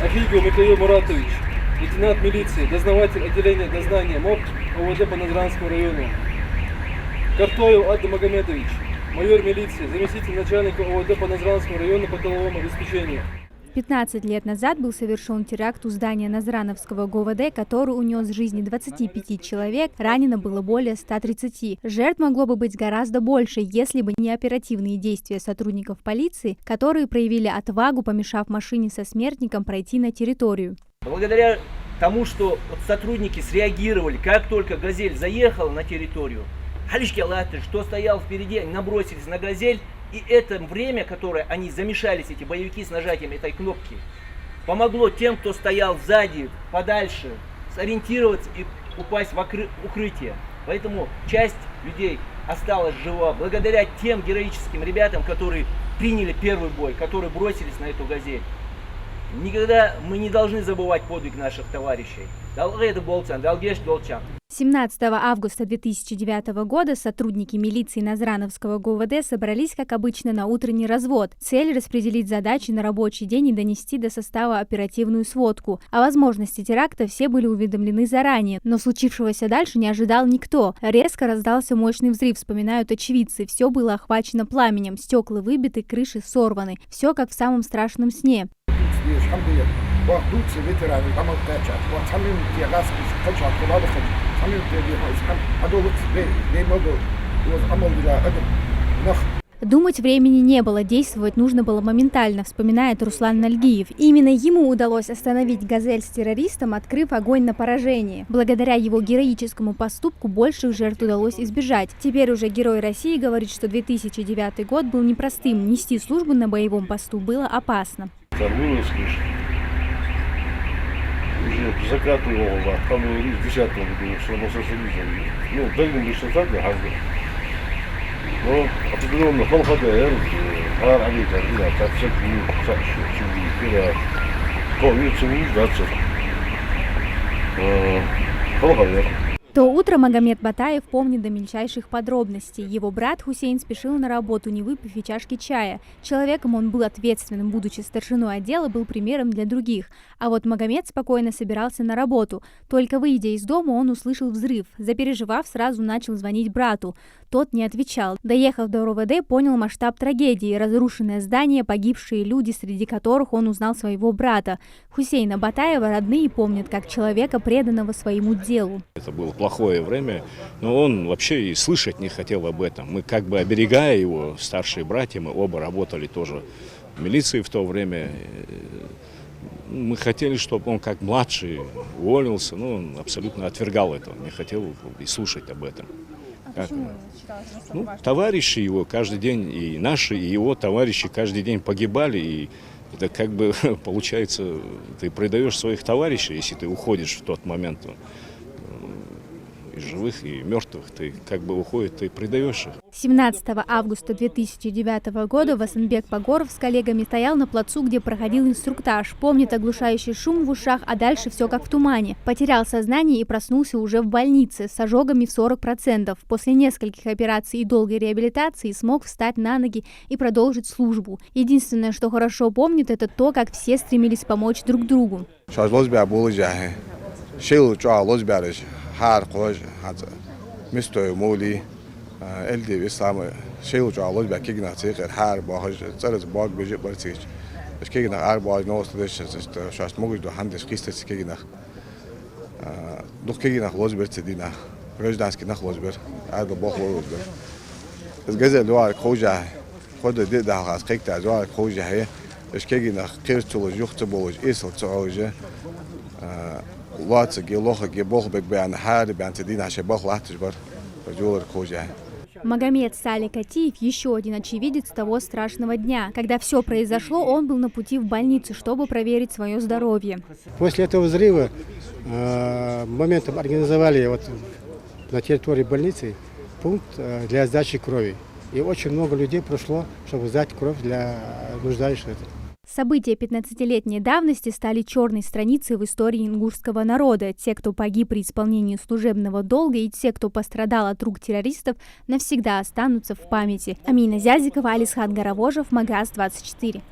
Афигов Михаил Муратович, лейтенант милиции, дознаватель отделения дознания МОП ОВД по Назранскому району. Картоев Ад Магомедович, майор милиции, заместитель начальника ОВД по Назранскому району по тыловому обеспечению. 15 лет назад был совершен теракт у здания Назрановского ГУВД, который унес жизни 25 человек, ранено было более 130. Жертв могло бы быть гораздо больше, если бы не оперативные действия сотрудников полиции, которые проявили отвагу, помешав машине со смертником пройти на территорию. Благодаря тому, что сотрудники среагировали, как только «Газель» заехала на территорию, что стоял впереди, они набросились на «Газель», и это время, которое они замешались, эти боевики, с нажатием этой кнопки, помогло тем, кто стоял сзади, подальше, сориентироваться и упасть в укрытие. Поэтому часть людей осталась жива благодаря тем героическим ребятам, которые приняли первый бой, которые бросились на эту «Газель». Никогда мы не должны забывать подвиг наших товарищей. 17 августа 2009 года сотрудники милиции Назрановского ГУВД собрались, как обычно, на утренний развод. Цель – распределить задачи на рабочий день и донести до состава оперативную сводку. О возможности теракта все были уведомлены заранее, но случившегося дальше не ожидал никто. Резко раздался мощный взрыв, вспоминают очевидцы. Все было охвачено пламенем, стекла выбиты, крыши сорваны. Все как в самом страшном сне. Думать времени не было, действовать нужно было моментально, вспоминает Руслан Нальгиев. Именно ему удалось остановить «Газель» с террористом, открыв огонь на поражение. Благодаря его героическому поступку больших жертв удалось избежать. Теперь уже герой России говорит, что 2009 год был непростым, нести службу на боевом посту было опасно. Уже к закату его, там 10 году, что мы социализм. Ну, дальше лишь так, но определенно ХЛХДР, Арабика, так все ХЛХДР. То утро Магомед Батаев помнит до мельчайших подробностей. Его брат Хусейн спешил на работу, не выпив и чашки чая. Человеком он был ответственным, будучи старшиной отдела, был примером для других. А вот Магомед спокойно собирался на работу. Только выйдя из дома, он услышал взрыв. Запереживав, сразу начал звонить брату. Тот не отвечал. Доехав до РОВД, понял масштаб трагедии. Разрушенное здание, погибшие люди, среди которых он узнал своего брата. Хусейна Батаева родные помнят как человека, преданного своему делу. Это было плохое время, но он вообще и слышать не хотел об этом. Мы как бы оберегая его, старшие братья, мы оба работали тоже в милиции в то время. Мы хотели, чтобы он как младший уволился, но он абсолютно отвергал это, не хотел и слушать об этом. Товарищи его каждый день, и наши, и его товарищи каждый день погибали, и это как бы получается, ты предаешь своих товарищей, если ты уходишь в тот момент. И живых, и мертвых, ты как бы уходишь, ты предаешь их. 17 августа 2009 года Васанбек Погоров с коллегами стоял на плацу, где проходил инструктаж. Помнит оглушающий шум в ушах, а дальше все как в тумане. Потерял сознание и проснулся уже в больнице с ожогами в 40%. После нескольких операций и долгой реабилитации смог встать на ноги и продолжить службу. Единственное, что хорошо помнит, это то, как все стремились помочь друг другу. هر قوج هذا مستوى مولي الدي بسام شيء وجعلوش بكيجنا تيجي هر باهج صارت باق بيجي برتيج بس كيجنا هر باج نوست ليش شاست موجود دو هندس كيست كيجنا دو كيجنا خلاص برتدينا رج دانس كنا خلاص بر هذا باخ خلاص بر الجزء اللي هو خوجة خد ده خلاص كيك تعزوا خوجة هي بس كيجنا خير تولج يخت بولج إيسل تعوجة Магомед Салик Атиев еще один очевидец того страшного дня. Когда все произошло, он был на пути в больницу, чтобы проверить свое здоровье. После этого взрыва моментом организовали на территории больницы пункт для сдачи крови. И очень много людей пришло, чтобы сдать кровь для нуждающихся. События 15-летней давности стали черной страницей в истории ингушского народа. Те, кто погиб при исполнении служебного долга, и те, кто пострадал от рук террористов, навсегда останутся в памяти. Амина Зязикова, Алисхан Гаравожев, Магаз 24.